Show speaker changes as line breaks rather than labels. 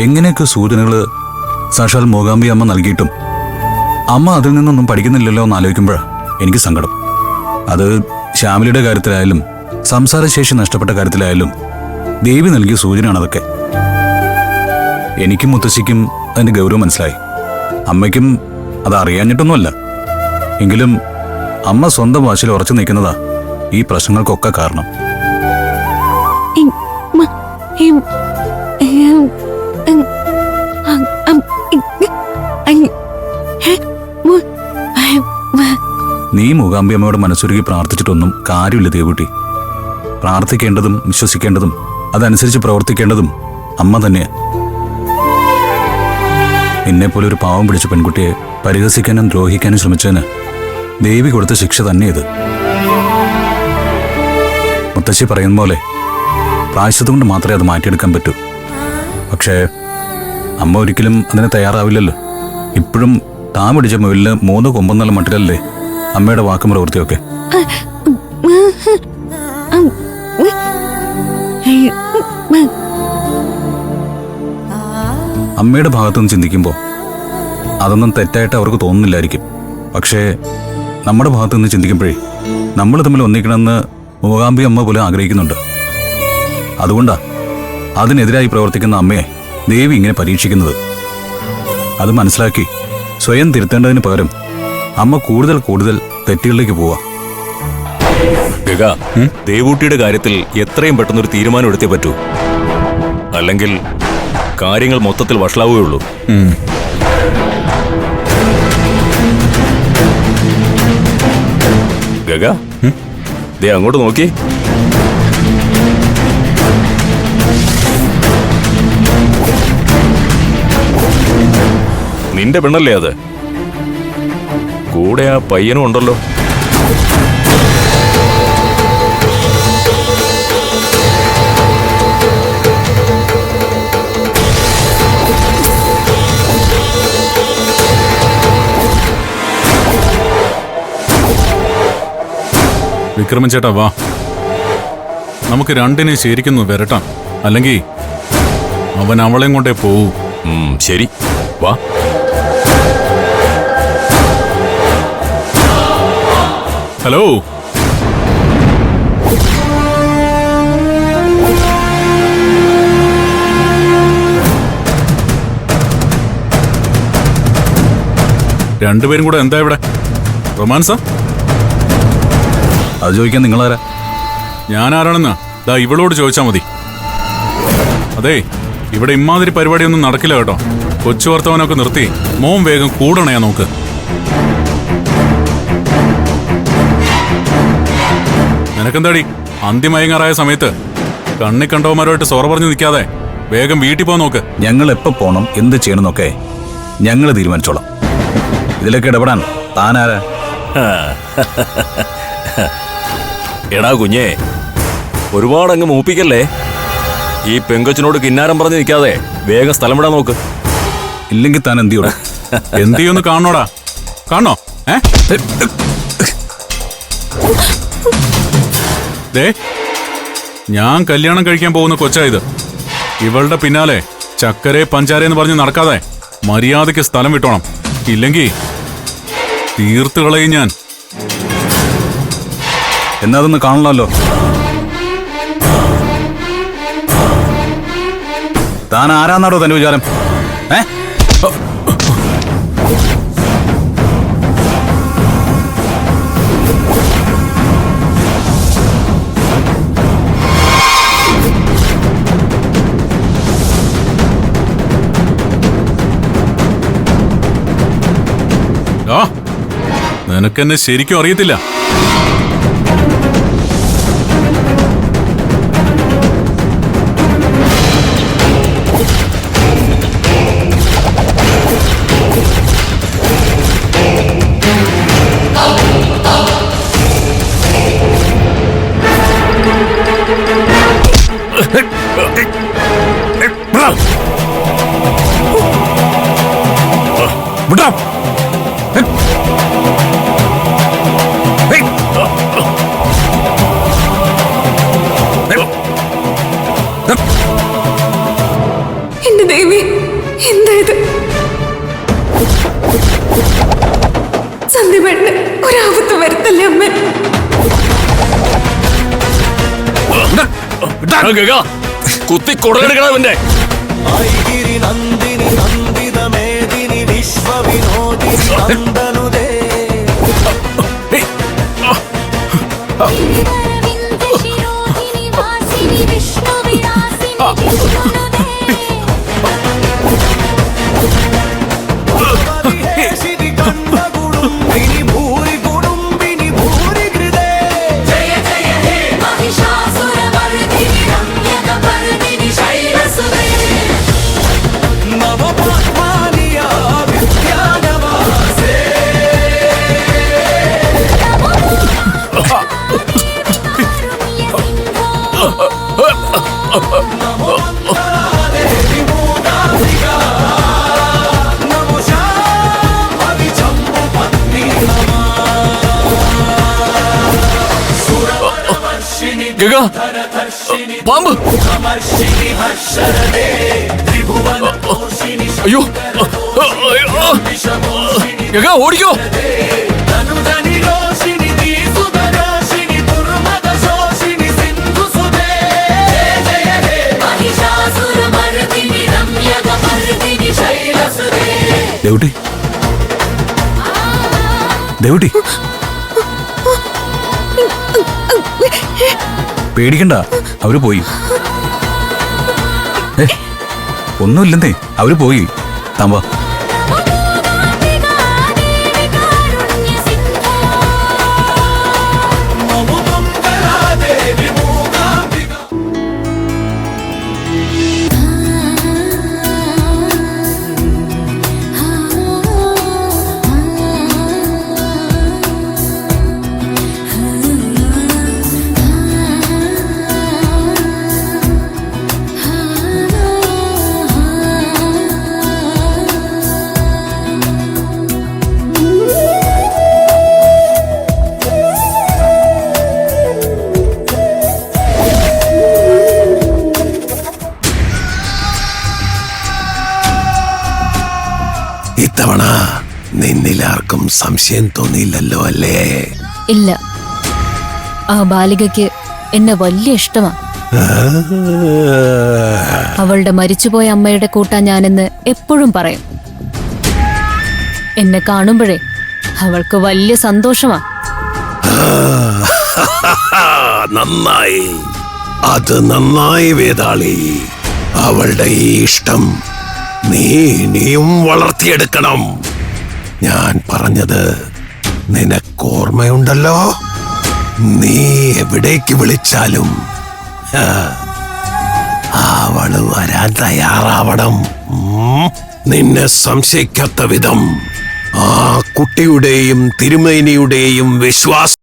എങ്ങനെയൊക്കെ സൂചനകൾ സാക്ഷാൽ മൂകാംബി അമ്മ നൽകിയിട്ടും അമ്മ അതിൽ നിന്നൊന്നും പഠിക്കുന്നില്ലല്ലോ എന്ന് ആലോചിക്കുമ്പോഴാണ് എനിക്ക് സങ്കടം. അത് ശ്യാമിലിയുടെ കാര്യത്തിലായാലും സംസാരശേഷി നഷ്ടപ്പെട്ട കാര്യത്തിലായാലും ദേവി നൽകിയ സൂചനയാണ് അതൊക്കെ. എനിക്കും മുത്തശ്ശിക്കും അതിന്റെ ഗൗരവം മനസ്സിലായി. അമ്മയ്ക്കും അത് അറിയാഞ്ഞിട്ടൊന്നുമല്ല. എങ്കിലും അമ്മ സ്വന്തം വാശിയിൽ ഉറച്ചു നിൽക്കുന്നതാ ഈ പ്രശ്നങ്ങൾക്കൊക്കെ കാരണം. നീ മൂകാംബി അമ്മയോട് മനസ്സുരുകി പ്രാർത്ഥിച്ചിട്ടൊന്നും കാര്യമില്ല ദേവുട്ടി. പ്രാർത്ഥിക്കേണ്ടതും വിശ്വസിക്കേണ്ടതും അതനുസരിച്ച് പ്രവർത്തിക്കേണ്ടതും അമ്മ തന്നെയാ. എന്നെപ്പോലെ ഒരു പാവം പിടിച്ച പെൺകുട്ടിയെ പരിഹസിക്കാനും ദ്രോഹിക്കാനും ശ്രമിച്ചതിന് ദേവി കൊടുത്ത ശിക്ഷ തന്നെ ഇത്. മുത്തശ്ശി പറയുന്ന പോലെ പ്രായശ്ചിത്തം കൊണ്ട് മാത്രമേ അത് മാറ്റിയെടുക്കാൻ പറ്റൂ. പക്ഷേ അമ്മ ഒരിക്കലും അതിന് തയ്യാറാവില്ലല്ലോ. ഇപ്പോഴും താൻ പിടിച്ച മുയലിന് 3 കൊമ്പെന്നുള്ള മട്ടിലല്ലേ അമ്മയുടെ വാക്കും പ്രവൃത്തിയൊക്കെ. അമ്മയുടെ ഭാഗത്തുനിന്ന് ചിന്തിക്കുമ്പോൾ അതൊന്നും തെറ്റായിട്ട് അവർക്ക് തോന്നുന്നില്ലായിരിക്കും. പക്ഷേ നമ്മുടെ ഭാഗത്തുനിന്ന് ചിന്തിക്കുമ്പോഴേ നമ്മൾ തമ്മിൽ ഒന്നിക്കണമെന്ന് മൂകാംബി അമ്മ പോലും ആഗ്രഹിക്കുന്നുണ്ട്. അതുകൊണ്ടാ അതിനെതിരായി പ്രവർത്തിക്കുന്ന അമ്മയെ ദേവി ഇങ്ങനെ പരീക്ഷിക്കുന്നത്. അത് മനസ്സിലാക്കി സ്വയം തിരുത്തേണ്ടതിന് പകരം അമ്മ കൂടുതൽ കൂടുതൽ തെറ്റുകളിലേക്ക് പോവാ.
ദേവൂട്ടിയുടെ കാര്യത്തിൽ എത്രയും പെട്ടെന്നൊരു തീരുമാനം എടുത്തേ പറ്റൂ. അല്ലെങ്കിൽ കാര്യങ്ങൾ മൊത്തത്തിൽ വഷളാവുകയുള്ളൂ. ഗഗ, ദേ അങ്ങോട്ട് നോക്കി. നിന്റെ പെണ്ണല്ലേ അത്? കൂടെ ആ പയ്യനും ഉണ്ടല്ലോ.
വിക്രമൻ ചേട്ടാ വാ, നമുക്ക് രണ്ടിനെ ശരിക്കുന്നു വരട്ടാം. അല്ലെങ്കിൽ അവൻ അവളെയും കൊണ്ടേ പോവൂ.
ശരി, വാ.
ഹലോ, രണ്ടുപേരും കൂടെ എന്താ ഇവിടെ റൊമാൻസാ?
അത് ചോദിക്കാൻ നിങ്ങളാരാ?
ഞാൻ ആരാണെന്ന് ദാ ഇവളോട് ചോദിച്ചാ മതി. അതെ, ഇവിടെ ഇമാതിരി പരിപാടിയൊന്നും നടക്കില്ല കേട്ടോ. കൊച്ചു വർത്തമാനമൊക്കെ നിർത്തി മോൻ വേഗം കൂടണയാ നോക്ക്. നിനക്കെന്താടി അന്തിമയങ്ങാറായ സമയത്ത് കണ്ണി കണ്ടവന്മാരുമായിട്ട് സോറ പറഞ്ഞു നിൽക്കാതെ വേഗം വീട്ടിൽ പോകാൻ നോക്ക്.
ഞങ്ങൾ എപ്പോ പോണം, എന്ത് ചെയ്യണമെന്നൊക്കെ ഞങ്ങൾ തീരുമാനിച്ചോളാം. ഇതിലൊക്കെ ഇടപെടാൻ താനാരാ?
എടാ കുഞ്ഞേ, ഒരുപാടങ്ങ് മൂപ്പിക്കല്ലേ. ഈ പെങ്കൊച്ചിനോട് കിന്നാരം പറഞ്ഞു നിൽക്കാതെ വേഗം സ്ഥലം വിടാൻ നോക്ക്.
ഇല്ലെങ്കിൽ താൻ എന്ത് ചെയ്യണം?
എന്ത് ചെയ്യുമെന്ന് കാണണോടാ? കാണണോ? ദേ, ഞാൻ കല്യാണം കഴിക്കാൻ പോകുന്ന കൊച്ചായത്. ഇവളുടെ പിന്നാലെ ചക്കരെ പഞ്ചാരെന്ന് പറഞ്ഞ് നടക്കാതെ മര്യാദയ്ക്ക് സ്ഥലം വിട്ടോണം. ഇല്ലെങ്കിൽ തീർത്ത് കളയും ഞാൻ.
എന്നാ അതൊന്ന് കാണണമല്ലോ. താൻ ആരാന്നാടോ തന്റെ വിചാരം?
നിനക്കെന്നെ ശരിക്കും അറിയത്തില്ല.
വിടാം.
എന്റെ ദേവി, എന്താ ഇത്? സന്ധ്യമേട്ടന് ഒരാപത്ത് വരുത്തല്ലേ അമ്മ.
കുത്തി കൊടലെടുക്കണവന്റെ
ഐഗിരി നന്ദിനി നന്ദിത മേദിനി വിശ്വവിനോദിനി നന്ദനുദേ കുടുംബിനി ഭൂരി കുടുംബിനി ഭൂരി ഹൃദേ ജയ ജയ ഹേ മഹിഷാസുരമർദിനി രമ്യകപർദിനി ശൈലസുതേ നവപാത്മാനിയ വിദ്യാനവാസേ ദേവി മൂകാംബിക നമോ ശാംഭവി ചമ്പു പത്നി സുരവർഷിണി
ഗഗ പാമ്പ്
സമർഷിണി ഹർഷരദേ ത്രിഭുവനപോഷിണി
അയ്യോ ഗഗ ഓടിക്കോ
തനുജനി രോഷിണി ദീസുതരാശിനി ദുർമദശോഷിണി സിന്ധുസുതേ ജയ ജയ ഹേ
മഹിഷാസുരമർദിനി രമ്യകപർദിനി ശൈലസുതേ.
ദേവുട്ടി, ദേവുട്ടി, പേടിക്കണ്ട, അവര് പോയി. ഒന്നുമില്ലെന്നേ, അവര് പോയി. താമ്പാ.
ദേവി മൂകാംബിക
ഇത്തവണ നിന്നിലാർക്കും സംശയം തോന്നിയില്ലല്ലോ അല്ലേ?
ഇല്ല, ആ ബാലികയ്ക്ക് എന്നെ വലിയ ഇഷ്ടമാ. അവളുടെ മരിച്ചുപോയ അമ്മയുടെ കൂട്ടാ ഞാനെന്ന് എപ്പോഴും പറയും. എന്നെ കാണുമ്പോഴേ അവൾക്ക് വലിയ സന്തോഷമാ.
നന്നായി, അത് നന്നായി വേതാളി. അവളുടെ ഈ ഇഷ്ടം നീ ഇനിയും വളർത്തിയെടുക്കണം. ഞാൻ പറഞ്ഞത് നിനക്കോർമ്മയുണ്ടല്ലോ? നീ എവിടേക്ക് വിളിച്ചാലും അവള് വരാൻ തയ്യാറാവണം. നിന്നെ സംശയിക്കാത്ത വിധം ആ കുട്ടിയുടെയും തിരുമേനിയുടെയും വിശ്വാസം